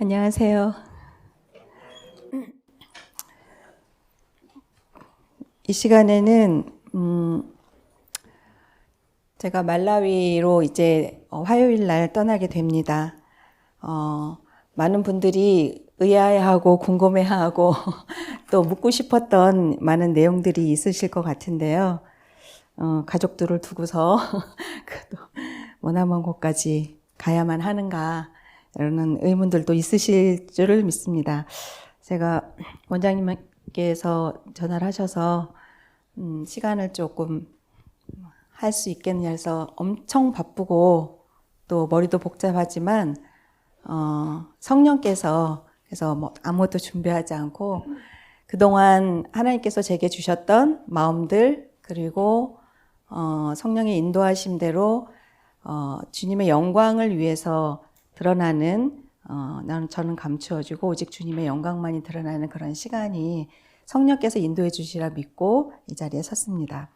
안녕하세요. 이 시간에는 제가 말라위로 이제 화요일 날 떠나게 됩니다. 많은 분들이 의아해하고 궁금해하고 또 묻고 싶었던 많은 내용들이 있으실 것 같은데요. 가족들을 두고서 머나먼 곳까지 가야만 하는가 이런 의문들도 있으실 줄을 믿습니다. 제가 원장님께서 전화를 하셔서 시간을 조금 할 수 있겠냐 해서 엄청 바쁘고 또 머리도 복잡하지만 성령께서 그래서 뭐 아무것도 준비하지 않고 그동안 하나님께서 제게 주셨던 마음들 그리고 성령의 인도하심대로 주님의 영광을 위해서 드러나는 저는 감추어주고 오직 주님의 영광만이 드러나는 그런 시간이 성령께서 인도해 주시라 믿고 이 자리에 섰습니다.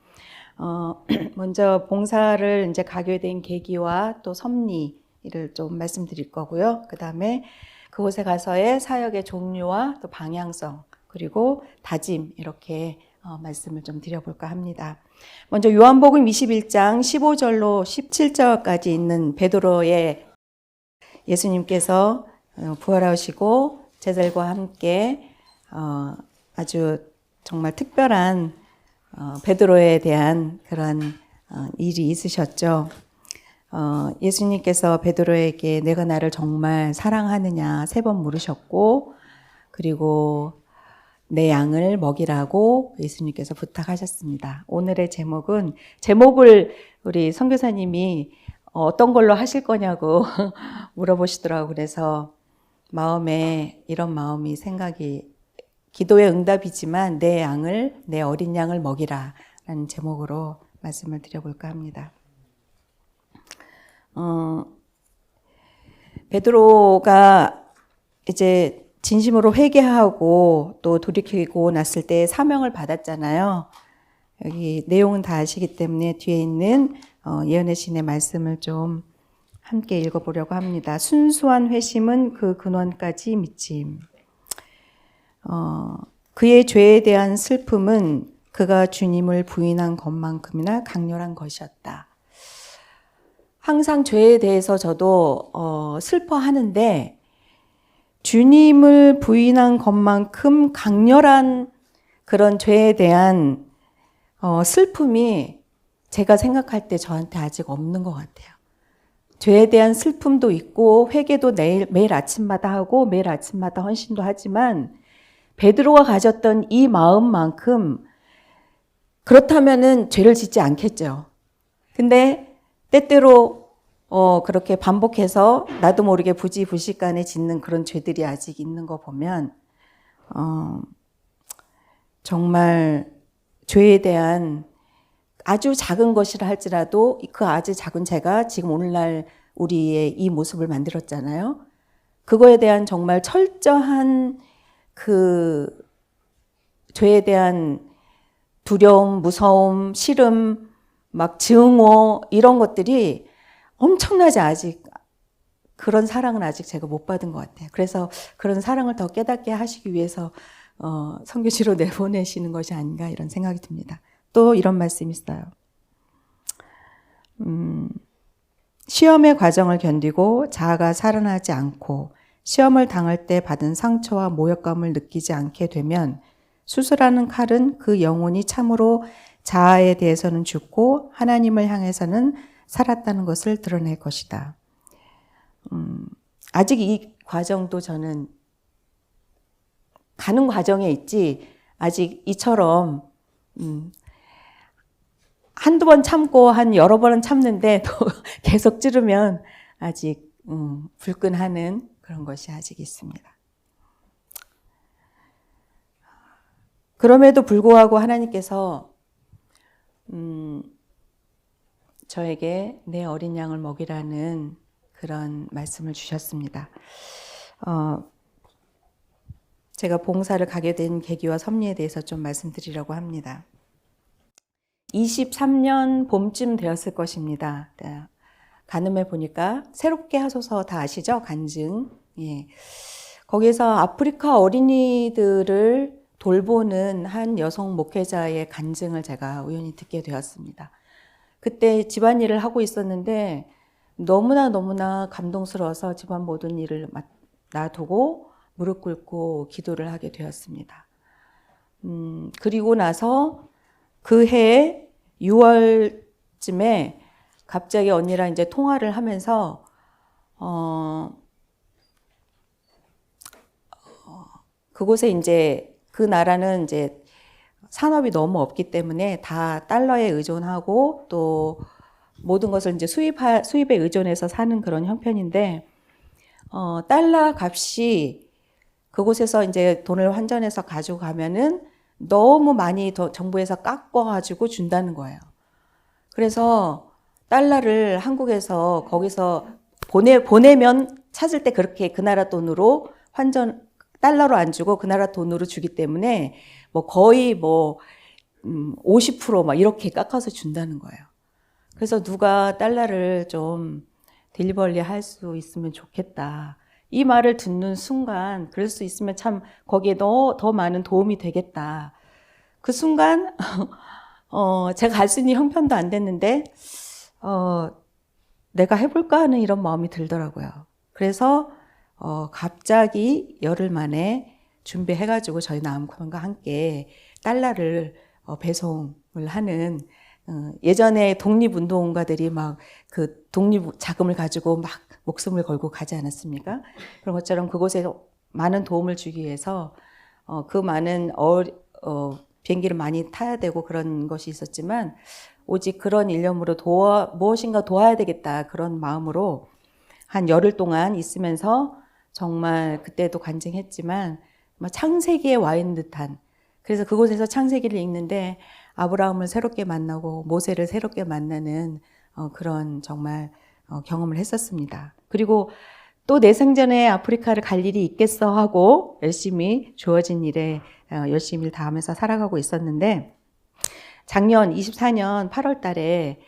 먼저 봉사를 이제 가게 된 계기와 또 섭리를 좀 말씀드릴 거고요. 그 다음에 그곳에 가서의 사역의 종류와 또 방향성 그리고 다짐 이렇게 말씀을 좀 드려볼까 합니다. 먼저 요한복음 21장 15절로 17절까지 있는 베드로의 예수님께서 부활하시고 제자들과 함께 아주 정말 특별한 베드로에 대한 그런 일이 있으셨죠. 예수님께서 베드로에게 내가 나를 정말 사랑하느냐 3번 물으셨고 그리고 내 양을 먹이라고 예수님께서 부탁하셨습니다. 오늘의 제목을 우리 선교사님이 어떤 걸로 하실 거냐고 물어보시더라고요. 그래서 마음에 이런 마음이 생각이 기도의 응답이지만 내 어린 양을 먹이라 라는 제목으로 말씀을 드려볼까 합니다. 베드로가 이제 진심으로 회개하고 또 돌이키고 났을 때 사명을 받았잖아요. 여기 내용은 다 아시기 때문에 뒤에 있는 예언의 신의 말씀을 좀 함께 읽어보려고 합니다. 순수한 회심은 그 근원까지 미침. 그의 죄에 대한 슬픔은 그가 주님을 부인한 것만큼이나 강렬한 것이었다. 항상 죄에 대해서 저도 슬퍼하는데 주님을 부인한 것만큼 강렬한 그런 죄에 대한 슬픔이 제가 생각할 때 저한테 아직 없는 것 같아요. 죄에 대한 슬픔도 있고 회개도 매일 아침마다 하고 매일 아침마다 헌신도 하지만 베드로가 가졌던 이 마음만큼 그렇다면은 죄를 짓지 않겠죠. 근데 때때로 그렇게 반복해서 나도 모르게 부지불식간에 짓는 그런 죄들이 아직 있는 거 보면 정말 죄에 대한 아주 작은 것이라 할지라도 그 아주 작은 죄가 지금 오늘날 우리의 이 모습을 만들었잖아요. 그거에 대한 정말 철저한 그 죄에 대한 두려움, 무서움, 싫음, 막 증오 이런 것들이 엄청나지 아직 그런 사랑은 아직 제가 못 받은 것 같아요. 그래서 그런 사랑을 더 깨닫게 하시기 위해서 선교지로 내보내시는 것이 아닌가 이런 생각이 듭니다. 또 이런 말씀이 있어요. 시험의 과정을 견디고 자아가 살아나지 않고 시험을 당할 때 받은 상처와 모욕감을 느끼지 않게 되면 수술하는 칼은 그 영혼이 참으로 자아에 대해서는 죽고 하나님을 향해서는 살았다는 것을 드러낼 것이다. 아직 이 과정도 저는 가는 과정에 있지 아직 이처럼 한두 번 참고 한 여러 번은 참는데 또 계속 찌르면 아직 불끈하는 그런 것이 아직 있습니다. 그럼에도 불구하고 하나님께서 저에게 내 어린 양을 먹이라는 그런 말씀을 주셨습니다. 제가 봉사를 가게 된 계기와 섭리에 대해서 좀 말씀드리려고 합니다. 23년 봄쯤 되었을 것입니다. 간음해 보니까 새롭게 하소서 다 아시죠? 간증 예. 거기서 아프리카 어린이들을 돌보는 한 여성 목회자의 간증을 제가 우연히 듣게 되었습니다. 그때 집안일을 하고 있었는데 너무나 감동스러워서 집안 모든 일을 놔두고 무릎 꿇고 기도를 하게 되었습니다. 그리고 나서 그 해 6월쯤에 갑자기 언니랑 이제 통화를 하면서 그곳에 이제 그 나라는 이제 산업이 너무 없기 때문에 다 달러에 의존하고 또 모든 것을 이제 수입에 의존해서 사는 그런 형편인데 달러 값이 그곳에서 이제 돈을 환전해서 가지고 가면은 너무 많이 더 정부에서 깎아가지고 준다는 거예요. 그래서 달러를 한국에서 거기서 보내면 찾을 때 그렇게 그 나라 돈으로 달러로 안 주고 그 나라 돈으로 주기 때문에 뭐 거의 50%막 이렇게 깎아서 준다는 거예요. 그래서 누가 달러를 좀 딜리버리 할 수 있으면 좋겠다. 이 말을 듣는 순간 그럴 수 있으면 참 거기에 더 많은 도움이 되겠다. 그 순간 제가 갈 수 있는 형편도 안 됐는데 내가 해볼까 하는 이런 마음이 들더라고요. 그래서 갑자기 열흘 만에 준비해가지고 저희 남편과 함께 달러를 배송을 하는 예전에 독립운동가들이 막 그 독립 자금을 가지고 막 목숨을 걸고 가지 않았습니까? 그런 것처럼 그곳에 많은 도움을 주기 위해서 그 많은 비행기를 많이 타야 되고 그런 것이 있었지만 오직 그런 일념으로 무엇인가 도와야 되겠다 그런 마음으로 한 열흘 동안 있으면서 정말 그때도 간증했지만 창세기에 와 있는 듯한, 그래서 그곳에서 창세기를 읽는데 아브라함을 새롭게 만나고 모세를 새롭게 만나는 그런 정말 경험을 했었습니다. 그리고 또 내 생전에 아프리카를 갈 일이 있겠어 하고 열심히 주어진 일에 열심히 다하면서 살아가고 있었는데 작년 24년 8월 달에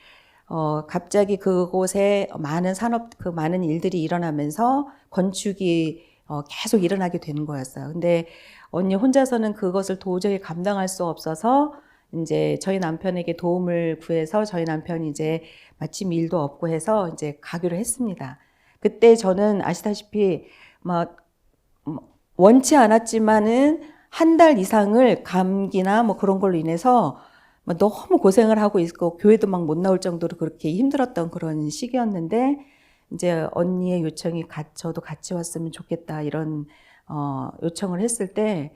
갑자기 그곳에 많은 일들이 일어나면서 건축이 계속 일어나게 되는 거였어요. 근데 언니 혼자서는 그것을 도저히 감당할 수 없어서 이제 저희 남편에게 도움을 구해서 저희 남편이 이제 마침 일도 없고 해서 이제 가기로 했습니다. 그때 저는 아시다시피 원치 않았지만은 한 달 이상을 감기나 그런 걸로 인해서 너무 고생을 하고 있고 교회도 막 못 나올 정도로 그렇게 힘들었던 그런 시기였는데 이제 언니의 요청이 저도 같이 왔으면 좋겠다 이런 요청을 했을 때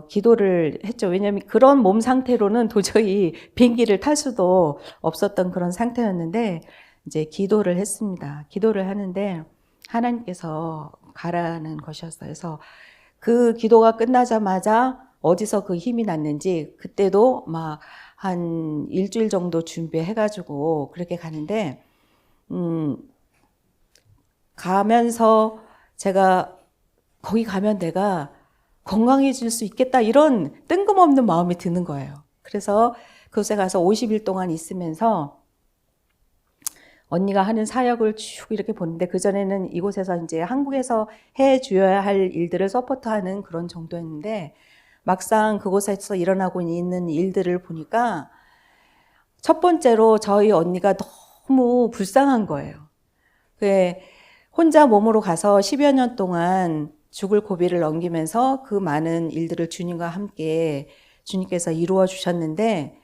기도를 했죠. 왜냐하면 그런 몸 상태로는 도저히 비행기를 탈 수도 없었던 그런 상태였는데 이제 기도를 했습니다. 기도를 하는데 하나님께서 가라는 것이었어요. 그래서 그 기도가 끝나자마자 어디서 그 힘이 났는지 그때도 막 한 일주일 정도 준비해가지고 그렇게 가는데 가면서 제가 거기 가면 내가 건강해질 수 있겠다 이런 뜬금없는 마음이 드는 거예요. 그래서 그곳에 가서 50일 동안 있으면서 언니가 하는 사역을 쭉 이렇게 보는데 그전에는 이곳에서 이제 한국에서 해 주어야 할 일들을 서포트하는 그런 정도였는데 막상 그곳에서 일어나고 있는 일들을 보니까 첫 번째로 저희 언니가 너무 불쌍한 거예요. 혼자 몸으로 가서 10여 년 동안 죽을 고비를 넘기면서 그 많은 일들을 주님과 함께 주님께서 이루어 주셨는데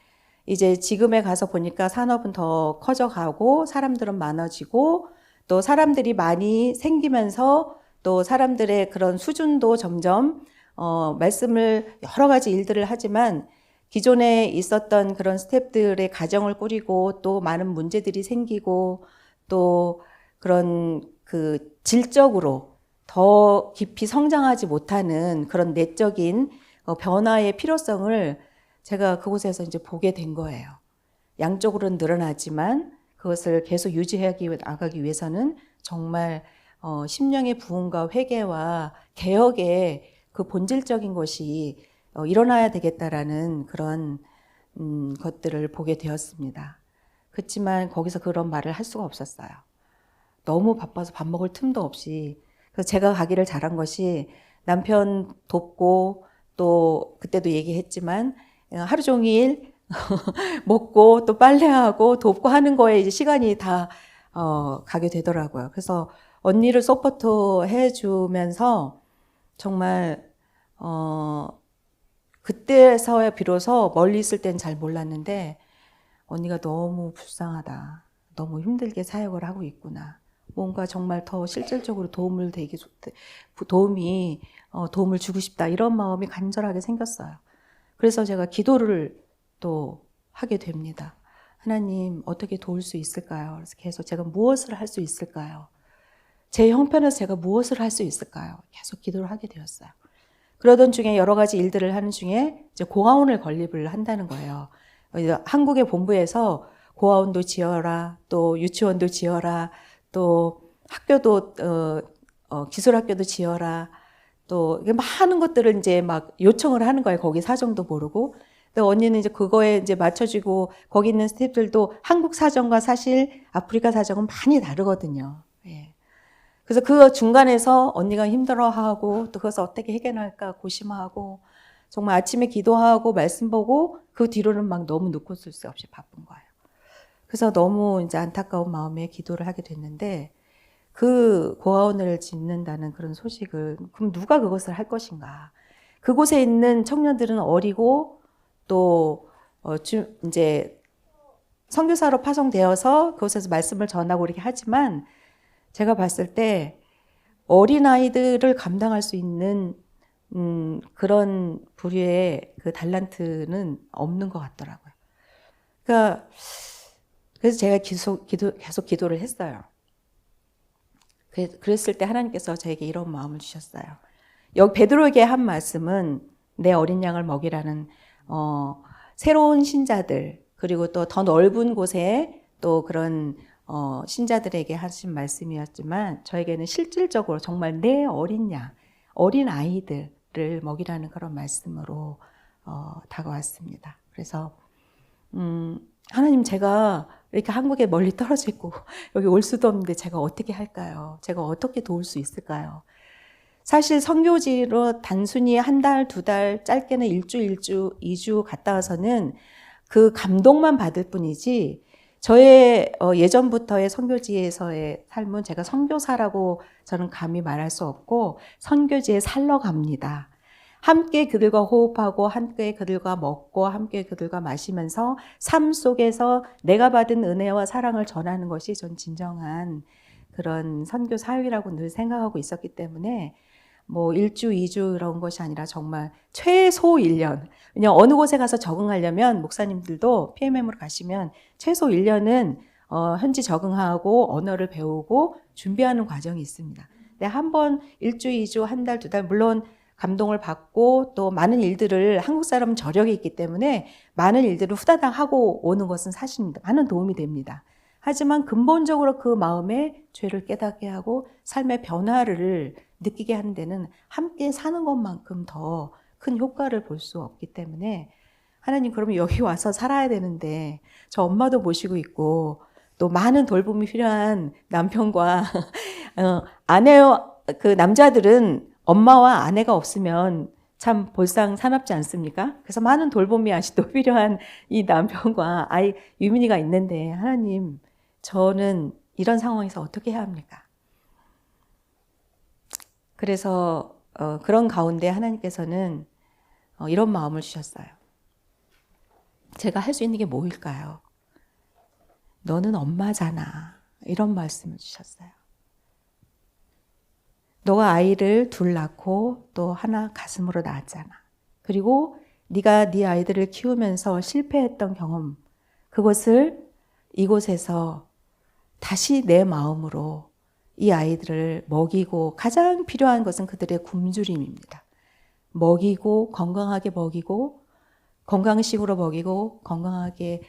이제 지금에 가서 보니까 산업은 더 커져가고 사람들은 많아지고 또 사람들이 많이 생기면서 또 사람들의 그런 수준도 점점 말씀을 여러 가지 일들을 하지만 기존에 있었던 그런 스태프들의 가정을 꾸리고 또 많은 문제들이 생기고 또 그런 그 질적으로 더 깊이 성장하지 못하는 그런 내적인 변화의 필요성을 제가 그곳에서 이제 보게 된 거예요. 양쪽으로는 늘어나지만 그것을 계속 나가기 위해서는 정말 심령의 부흥과 회개와 개혁의 그 본질적인 것이 일어나야 되겠다라는 그런 것들을 보게 되었습니다. 그렇지만 거기서 그런 말을 할 수가 없었어요. 너무 바빠서 밥 먹을 틈도 없이 그래서 제가 가기를 잘한 것이 남편 돕고 또 그때도 얘기했지만 하루 종일 먹고 또 빨래하고 돕고 하는 거에 이제 시간이 다 가게 되더라고요. 그래서 언니를 서포트 해주면서 정말 그때서야 비로소 멀리 있을 땐 잘 몰랐는데 언니가 너무 불쌍하다. 너무 힘들게 사역을 하고 있구나. 뭔가 정말 더 실질적으로 도움을 주고 싶다. 이런 마음이 간절하게 생겼어요. 그래서 제가 기도를 또 하게 됩니다. 하나님, 어떻게 도울 수 있을까요? 그래서 계속 제가 무엇을 할 수 있을까요? 제 형편에서 제가 무엇을 할 수 있을까요? 계속 기도를 하게 되었어요. 그러던 중에 여러 가지 일들을 하는 중에 이제 고아원을 건립을 한다는 거예요. 한국의 본부에서 고아원도 지어라, 또 유치원도 지어라, 또 학교도 기술학교도 지어라, 또 많은 것들을 이제 막 요청을 하는 거예요. 거기 사정도 모르고. 근데 언니는 이제 그거에 이제 맞춰주고 거기 있는 스태프들도 한국 사정과 사실 아프리카 사정은 많이 다르거든요. 예. 그래서 그 중간에서 언니가 힘들어하고 또 그것을 어떻게 해결할까 고심하고 정말 아침에 기도하고 말씀 보고 그 뒤로는 막 너무 놓고 쓸 수 없이 바쁜 거예요. 그래서 너무 이제 안타까운 마음에 기도를 하게 됐는데 그 고아원을 짓는다는 그런 소식을 그럼 누가 그것을 할 것인가? 그곳에 있는 청년들은 어리고 또 이제 선교사로 파송되어서 그곳에서 말씀을 전하고 이렇게 하지만 제가 봤을 때 어린아이들을 감당할 수 있는 그런 부류의 그 달란트는 없는 것 같더라고요. 그러니까 그래서 제가 계속 기도를 했어요. 그랬을 때 하나님께서 저에게 이런 마음을 주셨어요. 여기 베드로에게 한 말씀은 내 어린 양을 먹이라는 새로운 신자들 그리고 또 더 넓은 곳에 또 그런 신자들에게 하신 말씀이었지만 저에게는 실질적으로 정말 내 어린 양, 어린 아이들을 먹이라는 그런 말씀으로 다가왔습니다. 그래서 하나님 제가 이렇게 한국에 멀리 떨어져 있고 여기 올 수도 없는데 제가 어떻게 할까요? 제가 어떻게 도울 수 있을까요? 사실 선교지로 단순히 한 달, 두 달, 짧게는 일주, 2주 갔다 와서는 그 감동만 받을 뿐이지 저의 예전부터의 선교지에서의 삶은 제가 선교사라고 저는 감히 말할 수 없고 선교지에 살러 갑니다. 함께 그들과 호흡하고 함께 그들과 먹고 함께 그들과 마시면서 삶 속에서 내가 받은 은혜와 사랑을 전하는 것이 전 진정한 그런 선교 사역이라고 늘 생각하고 있었기 때문에 뭐 1주, 2주 이런 것이 아니라 정말 최소 1년. 왜냐하면 어느 곳에 가서 적응하려면 목사님들도 PMM으로 가시면 최소 1년은 현지 적응하고 언어를 배우고 준비하는 과정이 있습니다. 근데 한번 1주, 2주, 한 달, 두 달 물론 감동을 받고 또 많은 일들을 한국 사람은 저력이 있기 때문에 많은 일들을 후다닥 하고 오는 것은 사실입니다. 많은 도움이 됩니다. 하지만 근본적으로 그 마음에 죄를 깨닫게 하고 삶의 변화를 느끼게 하는 데는 함께 사는 것만큼 더 큰 효과를 볼 수 없기 때문에 하나님 그러면 여기 와서 살아야 되는데 저 엄마도 모시고 있고 또 많은 돌봄이 필요한 남편과 그 남자들은 엄마와 아내가 없으면 참 볼상사납지 않습니까? 그래서 많은 돌봄이 아직도 필요한 이 남편과 아이 유민이가 있는데 하나님 저는 이런 상황에서 어떻게 해야 합니까? 그래서 그런 가운데 하나님께서는 이런 마음을 주셨어요. 제가 할 수 있는 게 뭐일까요? 너는 엄마잖아. 이런 말씀을 주셨어요. 너가 아이를 둘 낳고 또 하나 가슴으로 낳았잖아. 그리고 네가 네 아이들을 키우면서 실패했던 경험, 그것을 이곳에서 다시 내 마음으로 이 아이들을 먹이고 가장 필요한 것은 그들의 굶주림입니다. 먹이고 건강하게 먹이고 건강식으로 먹이고 건강하게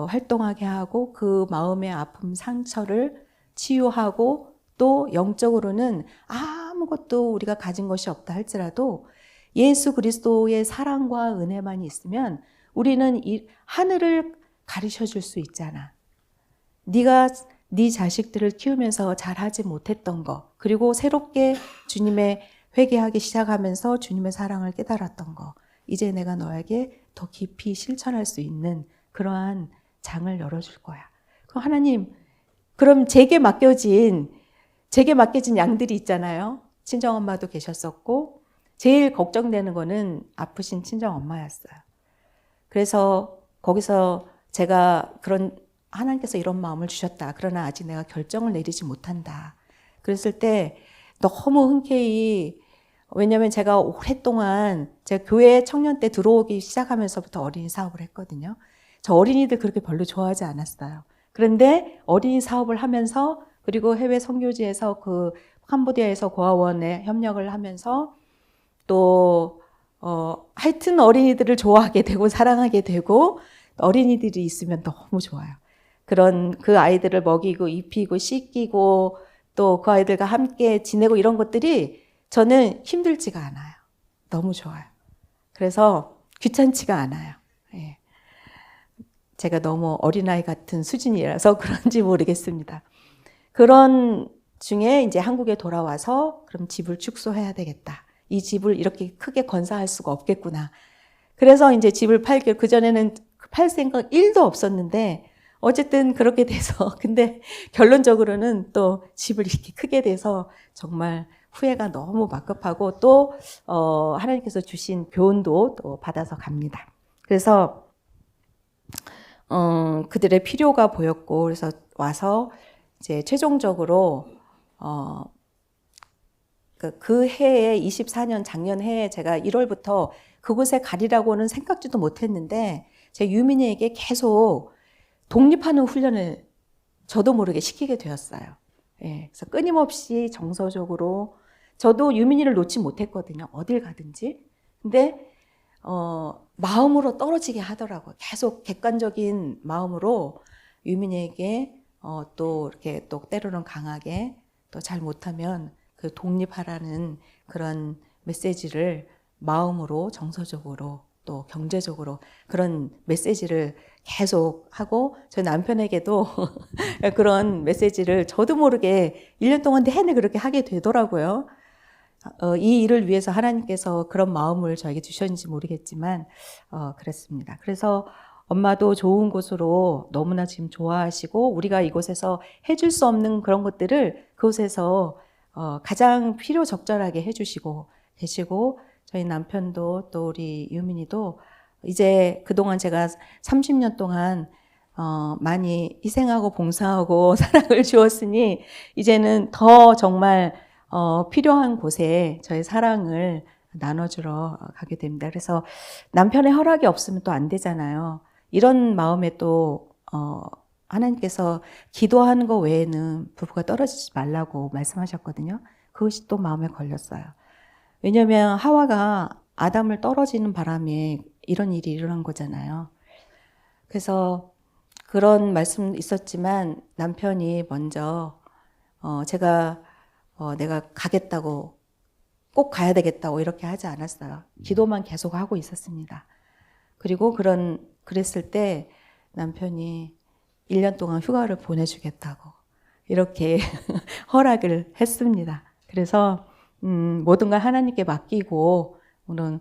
활동하게 하고 그 마음의 아픔 상처를 치유하고 또 영적으로는 아무것도 우리가 가진 것이 없다 할지라도 예수 그리스도의 사랑과 은혜만 있으면 우리는 이 하늘을 가르쳐 줄 수 있잖아. 네가 네 자식들을 키우면서 잘하지 못했던 거, 그리고 새롭게 주님의 회개하기 시작하면서 주님의 사랑을 깨달았던 거, 이제 내가 너에게 더 깊이 실천할 수 있는 그러한 장을 열어줄 거야. 그럼 하나님, 그럼 제게 맡겨진 양들이 있잖아요. 친정엄마도 계셨었고, 제일 걱정되는 거는 아프신 친정엄마였어요. 그래서 거기서 제가 하나님께서 이런 마음을 주셨다. 그러나 아직 내가 결정을 내리지 못한다. 그랬을 때 너무 흔쾌히, 왜냐하면 제가 오랫동안 제가 교회 청년 때 들어오기 시작하면서부터 어린이 사업을 했거든요. 저 어린이들 그렇게 별로 좋아하지 않았어요. 그런데 어린이 사업을 하면서, 그리고 해외 선교지에서 그 캄보디아에서 고아원에 협력을 하면서 또 하여튼 어린이들을 좋아하게 되고 사랑하게 되고, 어린이들이 있으면 너무 좋아요. 그 아이들을 먹이고 입히고 씻기고 또 그 아이들과 함께 지내고 이런 것들이 저는 힘들지가 않아요. 너무 좋아요. 그래서 귀찮지가 않아요. 예. 제가 너무 어린아이 같은 수준이라서 그런지 모르겠습니다. 그런 중에 이제 한국에 돌아와서 그럼 집을 축소해야 되겠다. 이 집을 이렇게 크게 건사할 수가 없겠구나. 그래서 이제 집을 그전에는 팔 생각 1도 없었는데 어쨌든 그렇게 돼서, 근데 결론적으로는 또 집을 이렇게 크게 돼서 정말 후회가 너무 막급하고, 또 하나님께서 주신 교훈도 또 받아서 갑니다. 그래서 그들의 필요가 보였고, 그래서 와서 이제 최종적으로 그 해에 24년 작년 해에 제가 1월부터 그곳에 가리라고는 생각지도 못했는데 제 유민이에게 계속 독립하는 훈련을 저도 모르게 시키게 되었어요. 예, 그래서 끊임없이 정서적으로 저도 유민이를 놓지 못했거든요. 어딜 가든지. 근데 마음으로 떨어지게 하더라고요. 계속 객관적인 마음으로 유민이에게 또 이렇게 또 때로는 강하게 또 잘 못하면 그 독립하라는 그런 메시지를 마음으로 정서적으로 또 경제적으로 그런 메시지를 계속 하고, 저희 남편에게도 그런 메시지를 저도 모르게 1년 동안 내내 그렇게 하게 되더라고요. 이 일을 위해서 하나님께서 그런 마음을 저에게 주셨는지 모르겠지만 그랬습니다. 그래서 엄마도 좋은 곳으로 너무나 지금 좋아하시고, 우리가 이곳에서 해줄 수 없는 그런 것들을 그곳에서 가장 필요 적절하게 해주시고 계시고, 저희 남편도 또 우리 유민이도 이제 그동안 제가 30년 동안 많이 희생하고 봉사하고 사랑을 주었으니 이제는 더 정말 필요한 곳에 저의 사랑을 나눠주러 가게 됩니다. 그래서 남편의 허락이 없으면 또 안 되잖아요. 이런 마음에 또 하나님께서 기도하는 것 외에는 부부가 떨어지지 말라고 말씀하셨거든요. 그것이 또 마음에 걸렸어요. 왜냐하면 하와가 아담을 떨어지는 바람에 이런 일이 일어난 거잖아요. 그래서 그런 말씀 있었지만 남편이 먼저 제가 내가 가겠다고, 꼭 가야 되겠다고 이렇게 하지 않았어요. 기도만 계속 하고 있었습니다. 그리고 그랬을 때 남편이 1년 동안 휴가를 보내주겠다고 이렇게 허락을 했습니다. 그래서 모든 걸 하나님께 맡기고, 물론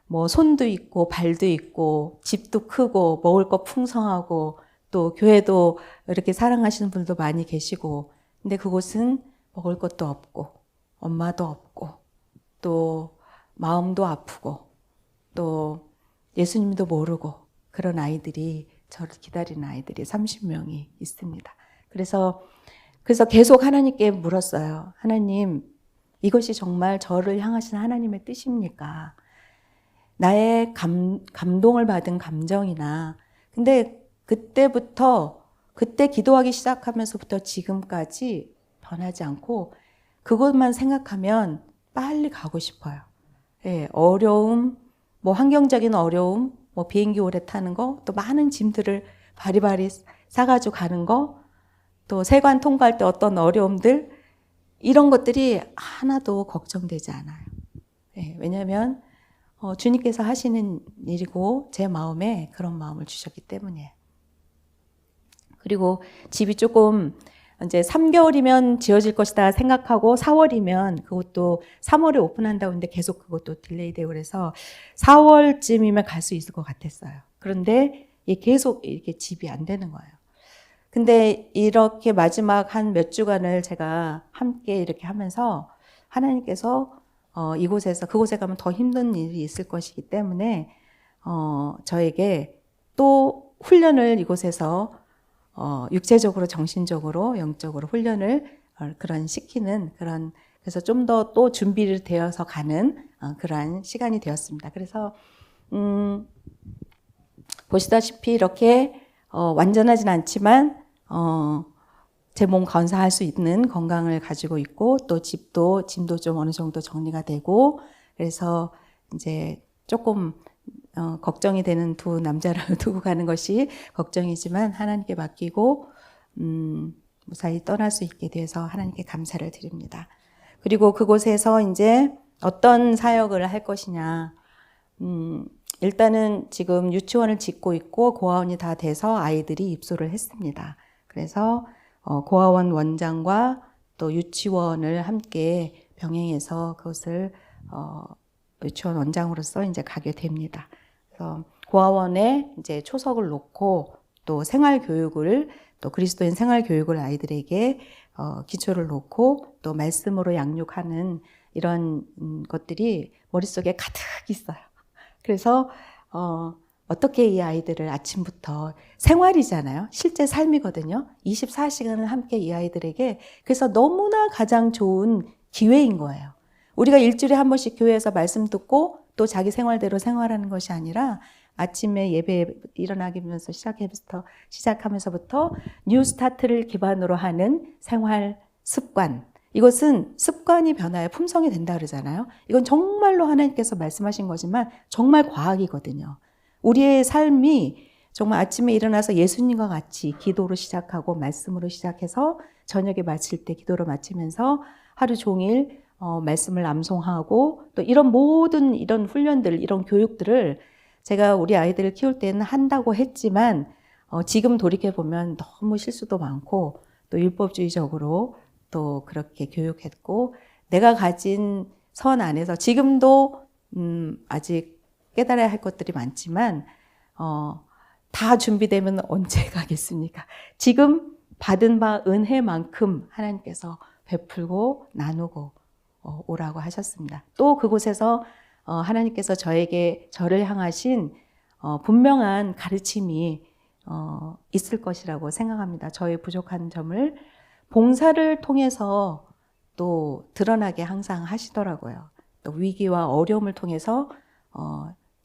뭐 손도 있고 발도 있고 집도 크고 먹을 거 풍성하고 또 교회도 이렇게 사랑하시는 분들도 많이 계시고, 근데 그곳은 먹을 것도 없고 엄마도 없고 또 마음도 아프고 또 예수님도 모르고 그런 아이들이, 저를 기다리는 아이들이 30명이 있습니다. 그래서 계속 하나님께 물었어요. 하나님, 이것이 정말 저를 향하신 하나님의 뜻입니까? 나의 감동을 받은 감정이나, 근데 그때 기도하기 시작하면서부터 지금까지 변하지 않고 그것만 생각하면 빨리 가고 싶어요. 예, 어려움, 뭐 환경적인 어려움, 뭐 비행기 오래 타는 거, 또 많은 짐들을 바리바리 싸가지고 가는 거, 또 세관 통과할 때 어떤 어려움들, 이런 것들이 하나도 걱정되지 않아요. 예, 왜냐하면 주님께서 하시는 일이고 제 마음에 그런 마음을 주셨기 때문이에요. 그리고 집이 조금 이제 3개월이면 지어질 것이다 생각하고 4월이면 그것도 3월에 오픈한다고 했는데 계속 그것도 딜레이 되고 그래서 4월쯤이면 갈 수 있을 것 같았어요. 그런데 계속 이렇게 집이 안 되는 거예요. 근데 이렇게 마지막 한 몇 주간을 제가 함께 이렇게 하면서 하나님께서 이곳에서 그곳에 가면 더 힘든 일이 있을 것이기 때문에 저에게 또 훈련을 이곳에서 육체적으로, 정신적으로, 영적으로 훈련을 그런 시키는 그런 그래서 좀 더 또 준비를 되어서 가는 그러한 시간이 되었습니다. 그래서 보시다시피 이렇게 완전하진 않지만 제 몸 건사할 수 있는 건강을 가지고 있고 또 짐도 좀 어느 정도 정리가 되고 그래서 이제 조금 걱정이 되는 두 남자를 두고 가는 것이 걱정이지만 하나님께 맡기고 무사히 떠날 수 있게 돼서 하나님께 감사를 드립니다. 그리고 그곳에서 이제 어떤 사역을 할 것이냐 일단은 지금 유치원을 짓고 있고 고아원이 다 돼서 아이들이 입소를 했습니다. 그래서 고아원 원장과 또 유치원을 함께 병행해서 그것을 유치원 원장으로서 이제 가게 됩니다. 그래서 고아원에 이제 초석을 놓고 또 생활교육을 또 그리스도인 생활교육을 아이들에게 기초를 놓고 또 말씀으로 양육하는 이런 것들이 머릿속에 가득 있어요. 그래서 어떻게 이 아이들을 아침부터 생활이잖아요. 실제 삶이거든요. 24시간을 함께 이 아이들에게 그래서 너무나 가장 좋은 기회인 거예요. 우리가 일주일에 한 번씩 교회에서 말씀 듣고 또 자기 생활대로 생활하는 것이 아니라 아침에 예배 일어나면서 시작하면서부터 뉴 스타트를 기반으로 하는 생활 습관. 이것은 습관이 변화의 품성이 된다 그러잖아요. 이건 정말로 하나님께서 말씀하신 거지만 정말 과학이거든요. 우리의 삶이 정말 아침에 일어나서 예수님과 같이 기도로 시작하고 말씀으로 시작해서 저녁에 마칠 때 기도로 마치면서 하루 종일 말씀을 암송하고 또 이런 모든 이런 훈련들, 이런 교육들을 제가 우리 아이들을 키울 때는 한다고 했지만 지금 돌이켜보면 너무 실수도 많고 또 율법주의적으로 또 그렇게 교육했고 내가 가진 선 안에서 지금도 아직 깨달아야 할 것들이 많지만 다 준비되면 언제 가겠습니까? 지금 받은 바 은혜만큼 하나님께서 베풀고 나누고 오라고 하셨습니다. 또 그곳에서 하나님께서 저를 향하신 분명한 가르침이 있을 것이라고 생각합니다. 저의 부족한 점을 봉사를 통해서 또 드러나게 항상 하시더라고요. 또 위기와 어려움을 통해서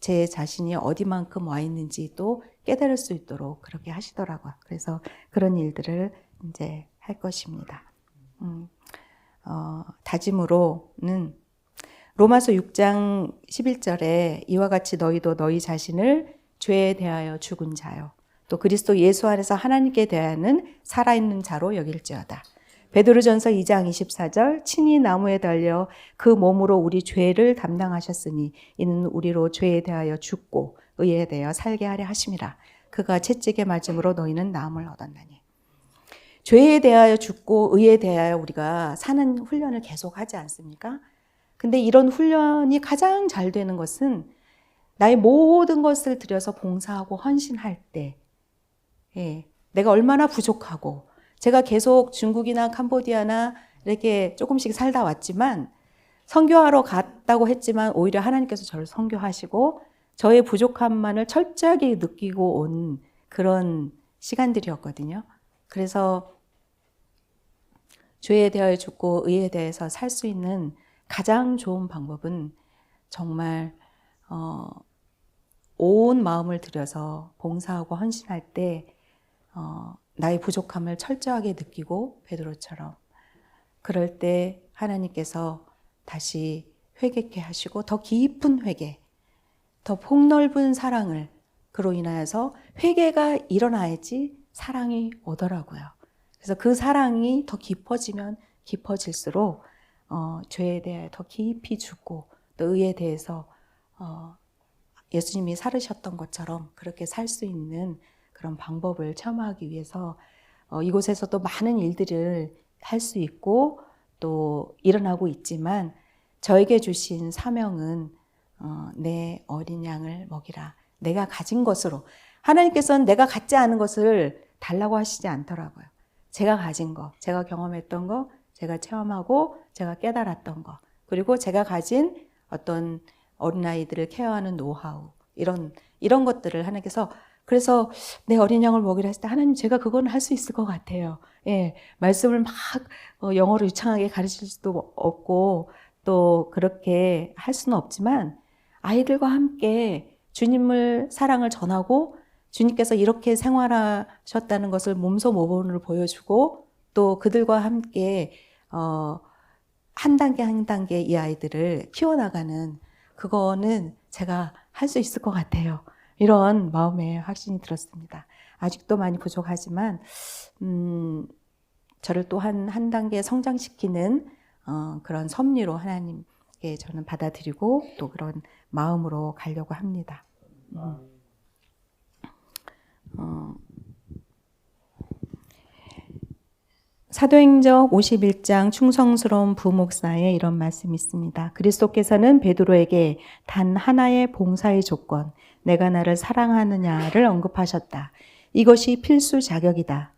제 자신이 어디만큼 와 있는지 또 깨달을 수 있도록 그렇게 하시더라고요. 그래서 그런 일들을 이제 할 것입니다. 다짐으로는 로마서 6장 11절에 이와 같이 너희도 너희 자신을 죄에 대하여 죽은 자요 또 그리스도 예수 안에서 하나님께 대하여는 살아있는 자로 여길지어다. 베드로전서 2장 24절 친히 나무에 달려 그 몸으로 우리 죄를 담당하셨으니 이는 우리로 죄에 대하여 죽고 의에 대하여 살게 하려 하심이라. 그가 채찍에 맞음으로 너희는 나음을 얻었나니. 죄에 대하여 죽고 의에 대하여 우리가 사는 훈련을 계속하지 않습니까? 근데 이런 훈련이 가장 잘 되는 것은 나의 모든 것을 들여서 봉사하고 헌신할 때 내가 얼마나 부족하고 제가 계속 중국이나 캄보디아나 이렇게 조금씩 살다 왔지만 선교하러 갔다고 했지만 오히려 하나님께서 저를 선교하시고 저의 부족함만을 철저하게 느끼고 온 그런 시간들이었거든요. 그래서 죄에 대하여 죽고 의에 대해서 살 수 있는 가장 좋은 방법은 정말 온 마음을 들여서 봉사하고 헌신할 때 나의 부족함을 철저하게 느끼고 베드로처럼 그럴 때 하나님께서 다시 회개케 하시고 더 깊은 회개, 더 폭넓은 사랑을 그로 인하여서 회개가 일어나야지 사랑이 오더라고요. 그래서 그 사랑이 더 깊어지면 깊어질수록 죄에 대해 더 깊이 죽고 또 의에 대해서 예수님이 살으셨던 것처럼 그렇게 살 수 있는 그런 방법을 체험하기 위해서 이곳에서도 많은 일들을 할 수 있고 또 일어나고 있지만 저에게 주신 사명은 내 어린 양을 먹이라. 내가 가진 것으로. 하나님께서는 내가 갖지 않은 것을 달라고 하시지 않더라고요. 제가 가진 거, 제가 경험했던 거, 제가 체험하고 제가 깨달았던 거, 그리고 제가 가진 어떤 어린아이들을 케어하는 노하우, 이런 것들을 하나님께서, 그래서 내 어린 양을 먹이라 했을 때 하나님, 제가 그거는 할 수 있을 것 같아요. 예, 말씀을 막 영어로 유창하게 가르칠 수도 없고 또 그렇게 할 수는 없지만 아이들과 함께 주님을 사랑을 전하고 주님께서 이렇게 생활하셨다는 것을 몸소 모범으로 보여주고 또 그들과 함께 한 단계 한 단계 이 아이들을 키워나가는, 그거는 제가 할 수 있을 것 같아요. 이런 마음의 확신이 들었습니다. 아직도 많이 부족하지만 저를 또 한 단계 성장시키는 그런 섭리로 하나님께 저는 받아들이고 또 그런 마음으로 가려고 합니다. 사도행적 51장 충성스러운 부목사의 이런 말씀이 있습니다. 그리스도께서는 베드로에게 단 하나의 봉사의 조건, 내가 나를 사랑하느냐를 언급하셨다. 이것이 필수 자격이다.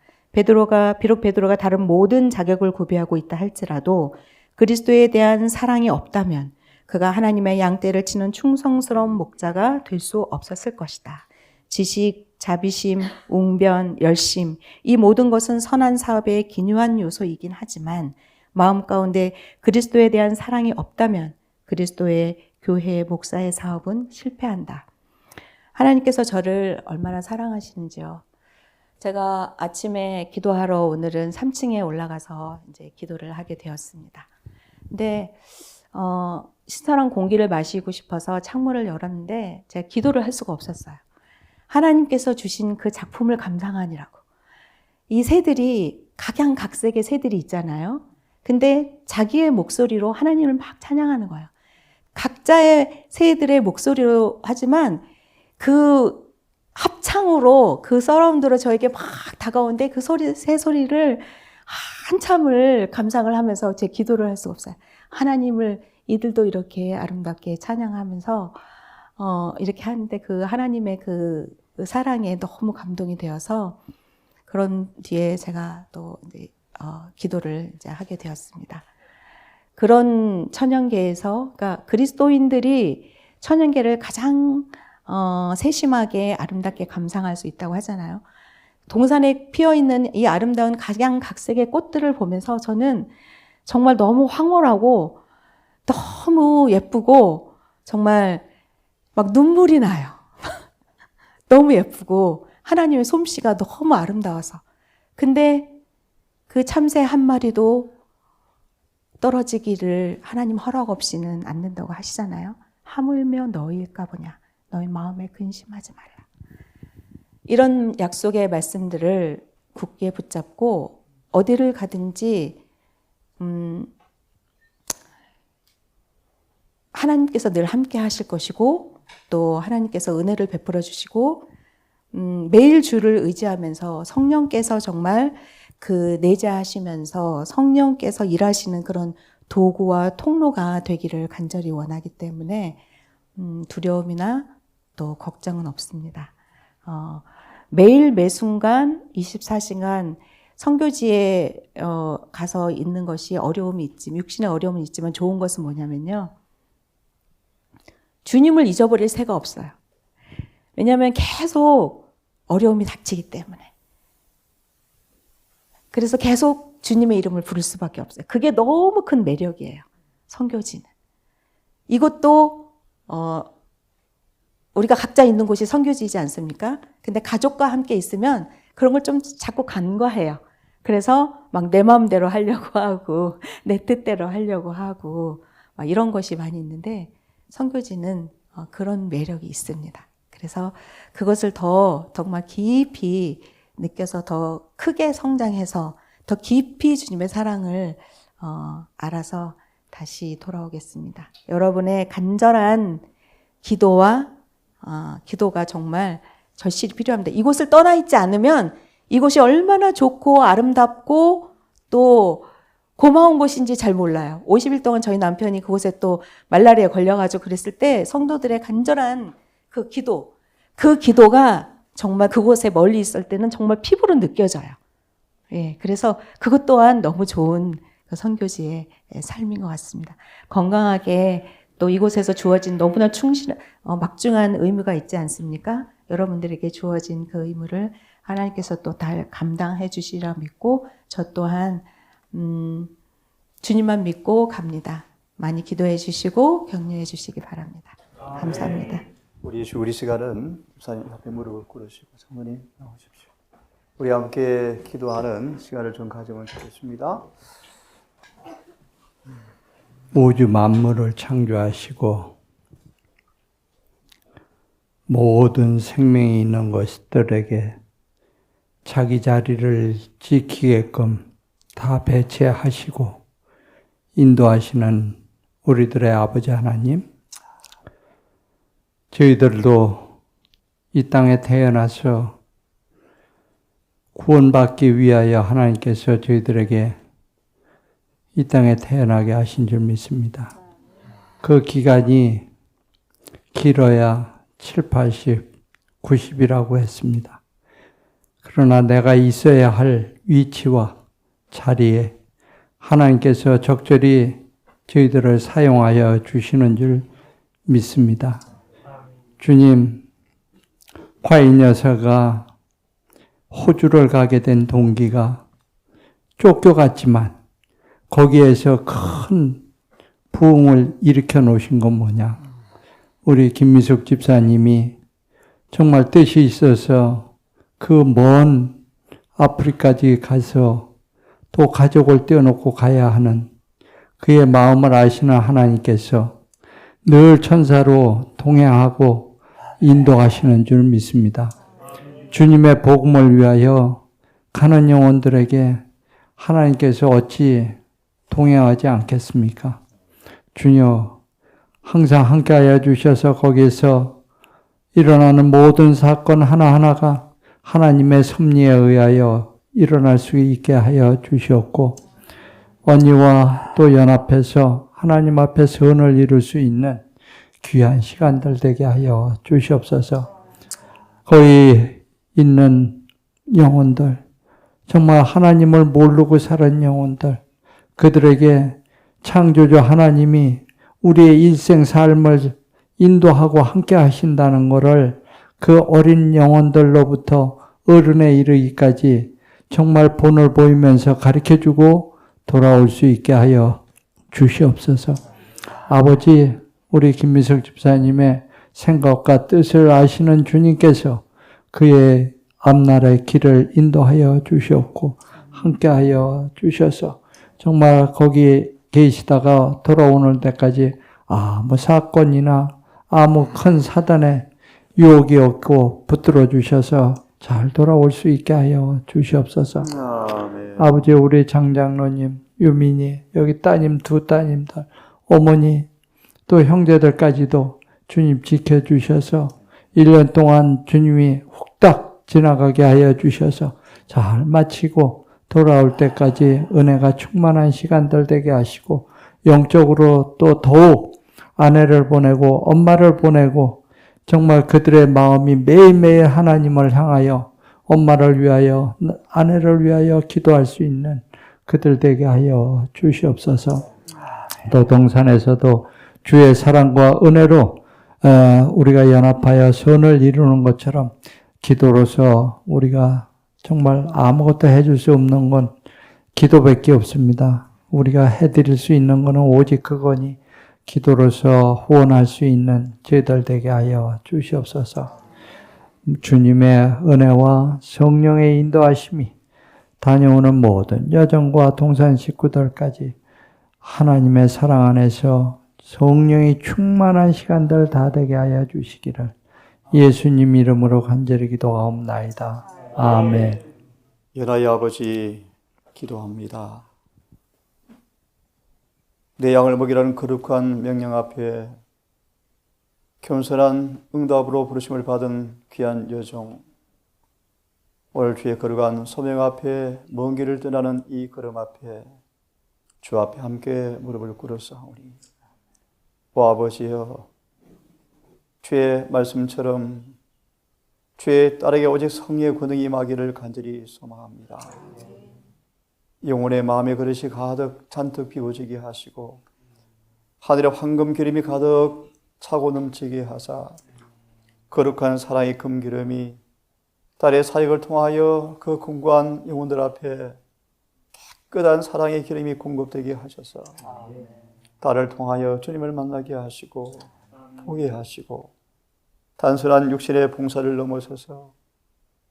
비록 베드로가 다른 모든 자격을 구비하고 있다 할지라도 그리스도에 대한 사랑이 없다면 그가 하나님의 양떼를 치는 충성스러운 목자가 될 수 없었을 것이다. 지식, 자비심, 웅변, 열심, 이 모든 것은 선한 사업의 기묘한 요소이긴 하지만 마음 가운데 그리스도에 대한 사랑이 없다면 그리스도의 교회의 목사의 사업은 실패한다. 하나님께서 저를 얼마나 사랑하시는지요. 제가 아침에 기도하러 오늘은 3층에 올라가서 이제 기도를 하게 되었습니다. 근데 신선한 공기를 마시고 싶어서 창문을 열었는데 제가 기도를 할 수가 없었어요. 하나님께서 주신 그 작품을 감상하느라고. 이 새들이 각양각색의 새들이 있잖아요. 근데 자기의 목소리로 하나님을 막 찬양하는 거예요. 각자의 새들의 목소리로 하지만 그 합창으로 그 서라운드로 저에게 막 다가오는데 그 새 소리를 한참을 감상을 하면서 제 기도를 할 수가 없어요. 하나님을 이들도 이렇게 아름답게 찬양하면서 이렇게 하는데 그 하나님의 그 사랑에 너무 감동이 되어서 그런 뒤에 제가 또 이제 기도를 이제 하게 되었습니다. 그런 천연계에서, 그러니까 그리스도인들이 천연계를 가장 세심하게 아름답게 감상할 수 있다고 하잖아요. 동산에 피어있는 이 아름다운 각양각색의 꽃들을 보면서 저는 정말 너무 황홀하고 너무 예쁘고 정말 막 눈물이 나요. 너무 예쁘고 하나님의 솜씨가 너무 아름다워서. 근데 그 참새 한 마리도 떨어지기를 하나님 허락 없이는 안 된다고 하시잖아요. 하물며 너희일까 보냐. 너희 마음에 근심하지 말라. 이런 약속의 말씀들을 굳게 붙잡고 어디를 가든지 하나님께서 늘 함께 하실 것이고 또 하나님께서 은혜를 베풀어 주시고 매일 주를 의지하면서 성령께서 정말 그 내재하시면서 성령께서 일하시는 그런 도구와 통로가 되기를 간절히 원하기 때문에 두려움이나 또 걱정은 없습니다. 매일 매순간 24시간 선교지에 가서 있는 것이 어려움이 있지만, 육신의 어려움은 있지만 좋은 것은 뭐냐면요. 주님을 잊어버릴 새가 없어요. 왜냐하면 계속 어려움이 닥치기 때문에. 그래서 계속 주님의 이름을 부를 수밖에 없어요. 그게 너무 큰 매력이에요. 선교지는. 이것도 우리가 각자 있는 곳이 선교지이지 않습니까? 근데 가족과 함께 있으면 그런 걸 좀 자꾸 간과해요. 그래서 막 내 마음대로 하려고 하고 내 뜻대로 하려고 하고 막 이런 것이 많이 있는데 선교지는 그런 매력이 있습니다. 그래서 그것을 더 정말 깊이 느껴서 더 크게 성장해서 더 깊이 주님의 사랑을 알아서 다시 돌아오겠습니다. 여러분의 간절한 기도가 정말 절실히 필요합니다. 이곳을 떠나 있지 않으면 이곳이 얼마나 좋고 아름답고 또 고마운 곳인지 잘 몰라요. 50일 동안 저희 남편이 그곳에 또 말라리아에 걸려가지고 그랬을 때 성도들의 간절한 그 기도가 정말 그곳에 멀리 있을 때는 정말 피부로 느껴져요. 예, 그래서 그것 또한 너무 좋은 그 선교지의 삶인 것 같습니다. 건강하게 또 이곳에서 주어진 너무나 막중한 의무가 있지 않습니까? 여러분들에게 주어진 그 의무를 하나님께서 또 다 감당해 주시리라 믿고 저 또한 주님만 믿고 갑니다. 많이 기도해 주시고 격려해 주시기 바랍니다. 감사합니다. 우리 시간은 목사님 앞에 무릎을 꿇으시고 사모님 나오십시오. 우리 함께 기도하는 시간을 좀 가지면 좋겠습니다. 우주 만물을 창조하시고 모든 생명이 있는 것들에게 자기 자리를 지키게끔 다 배치하시고 인도하시는 우리들의 아버지 하나님, 저희들도 이 땅에 태어나서 구원받기 위하여 하나님께서 저희들에게 이 땅에 태어나게 하신 줄 믿습니다. 그 기간이 길어야 7, 80, 90이라고 했습니다. 그러나 내가 있어야 할 위치와 자리에 하나님께서 적절히 저희들을 사용하여 주시는 줄 믿습니다. 주님, 과인 여사가 호주를 가게 된 동기가 쫓겨갔지만 거기에서 큰 부흥을 일으켜 놓으신 건 뭐냐? 우리 김미숙 집사님이 정말 뜻이 있어서 그 먼 아프리카까지 가서 또 가족을 떼어놓고 가야 하는 그의 마음을 아시는 하나님께서 늘 천사로 동행하고 인도하시는 줄 믿습니다. 주님의 복음을 위하여 가는 영혼들에게 하나님께서 어찌 동행하지 않겠습니까? 주여, 항상 함께하여 주셔서 거기에서 일어나는 모든 사건 하나하나가 하나님의 섭리에 의하여 일어날 수 있게 하여 주시옵고 언니와 또 연합해서 하나님 앞에 선을 이룰 수 있는 귀한 시간들 되게 하여 주시옵소서. 거기 있는 영혼들, 정말 하나님을 모르고 살은 영혼들, 그들에게 창조주 하나님이 우리의 일생 삶을 인도하고 함께 하신다는 것을 그 어린 영혼들로부터 어른에 이르기까지 정말 본을 보이면서 가르쳐주고 돌아올 수 있게 하여 주시옵소서. 아버지, 우리 김미숙 집사님의 생각과 뜻을 아시는 주님께서 그의 앞날의 길을 인도하여 주시옵고 함께하여 주셔서 정말 거기에 계시다가 돌아오는 데까지 아무 사건이나 아무 큰 사단의 유혹이 없고 붙들어 주셔서 잘 돌아올 수 있게 하여 주시옵소서. 아멘. 아버지, 우리 장장로님, 유민이, 여기 따님, 두 따님들, 어머니, 또 형제들까지도 주님 지켜주셔서 1년 동안 주님이 훅딱 지나가게 하여 주셔서 잘 마치고 돌아올 때까지 은혜가 충만한 시간들 되게 하시고 영적으로 또 더욱 아내를 보내고 엄마를 보내고 정말 그들의 마음이 매일매일 하나님을 향하여 엄마를 위하여 아내를 위하여 기도할 수 있는 그들 되게 하여 주시옵소서. 또 동산에서도 주의 사랑과 은혜로 우리가 연합하여 선을 이루는 것처럼 기도로서 우리가 정말 아무것도 해줄 수 없는 건 기도밖에 없습니다. 우리가 해드릴 수 있는 것은 오직 그거니 기도로서 후원할 수 있는 저희들 되게 하여 주시옵소서. 주님의 은혜와 성령의 인도하심이 다녀오는 모든 여정과 동산 식구들까지 하나님의 사랑 안에서 성령이 충만한 시간들 다 되게 하여 주시기를 예수님 이름으로 간절히 기도하옵나이다. 아멘. 연하의 아버지 기도합니다. 내 양을 먹이라는 거룩한 명령 앞에 겸손한 응답으로 부르심을 받은 귀한 여종, 오늘 주의 거룩한 소명 앞에 먼 길을 떠나는 이 걸음 앞에 주 앞에 함께 무릎을 꿇었사오니 오 아버지여, 주의 말씀처럼 주의 딸에게 오직 성령의 권능이 임하기를 간절히 소망합니다. 영혼의 마음의 그릇이 가득 잔뜩 비워지게 하시고 하늘의 황금 기름이 가득 차고 넘치게 하사 거룩한 사랑의 금기름이 딸의 사역을 통하여 그 공고한 영혼들 앞에 깨끗한 사랑의 기름이 공급되게 하셔서 딸을 통하여 주님을 만나게 하시고 보게 하시고 단순한 육신의 봉사를 넘어서서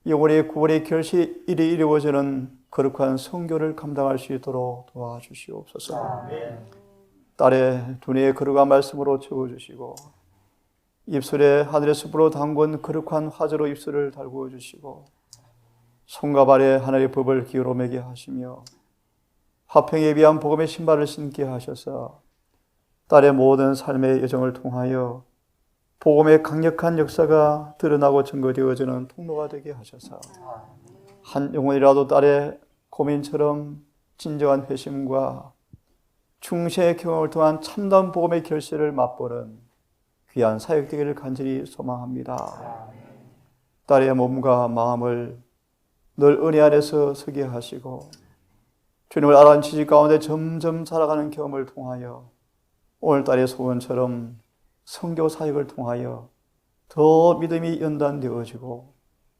영혼의 구원의 결실이 이루어지는 거룩한 성교를 감당할 수 있도록 도와주시옵소서. 딸의 두뇌의 거룩한 말씀으로 채워주시고 입술에 하늘의 숲으로 담근 거룩한 화제로 입술을 달구어 주시고 손과 발에 하늘의 법을 기울어 매게 하시며 화평에 비한 복음의 신발을 신게 하셔서 딸의 모든 삶의 여정을 통하여 복음의 강력한 역사가 드러나고 증거되어지는 통로가 되게 하셔서 한 영혼이라도 딸의 고민처럼 진정한 회심과 충실의 경험을 통한 참다운 복음의 결실을 맛보는 귀한 사역 되기를 간절히 소망합니다. 딸의 몸과 마음을 늘 은혜 안에서 서게 하시고 주님을 알아가는 지식 가운데 점점 자라가는 경험을 통하여 오늘 딸의 소원처럼 선교 사역을 통하여 더 믿음이 연단되어지고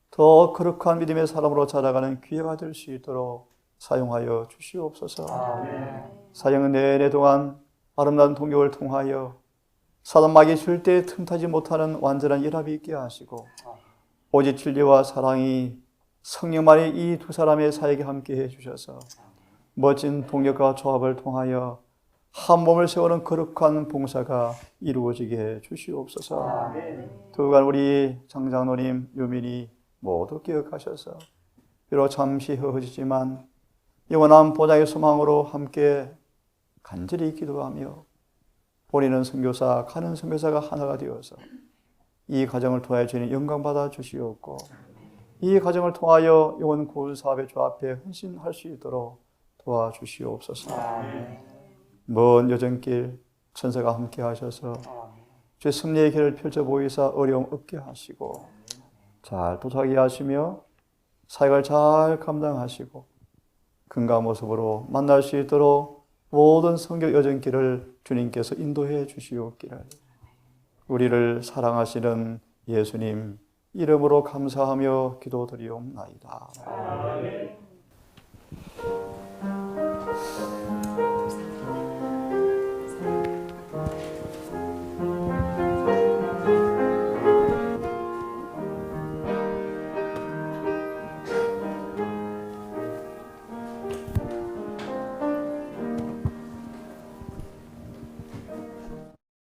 더 거룩한 믿음의 사람으로 자라가는 기회가 될 수 있도록 사용하여 주시옵소서. 사형 내내 동안 아름다운 동역을 통하여 사단 마귀 절대 틈타지 못하는 완전한 연합이 있게 하시고 오직 진리와 사랑이 성령만이 이 두 사람의 사역에 함께해 주셔서 멋진 동역과 조합을 통하여 한 몸을 세우는 거룩한 봉사가 이루어지게 해 주시옵소서. 두간 우리 장장로님, 유민이 모두 기억하셔서 비록 잠시 허허지지만 영원한 보장의 소망으로 함께 간절히 기도하며 보내는 선교사, 가는 선교사가 하나가 되어서 이 가정을 통하여 주님 영광 받아 주시옵고 이 가정을 통하여 영혼 구원 사업의 주 앞에 헌신할 수 있도록 도와주시옵소서. 먼 여정길 천사가 함께 하셔서 주의 승리의 길을 펼쳐 보이사 어려움 없게 하시고 잘 도착하게 하시며 사역을 잘 감당하시고 근가 모습으로 만날 수 있도록 모든 성교 여정길을 주님께서 인도해 주시옵기를 우리를 사랑하시는 예수님 이름으로 감사하며 기도드리옵나이다. 아멘.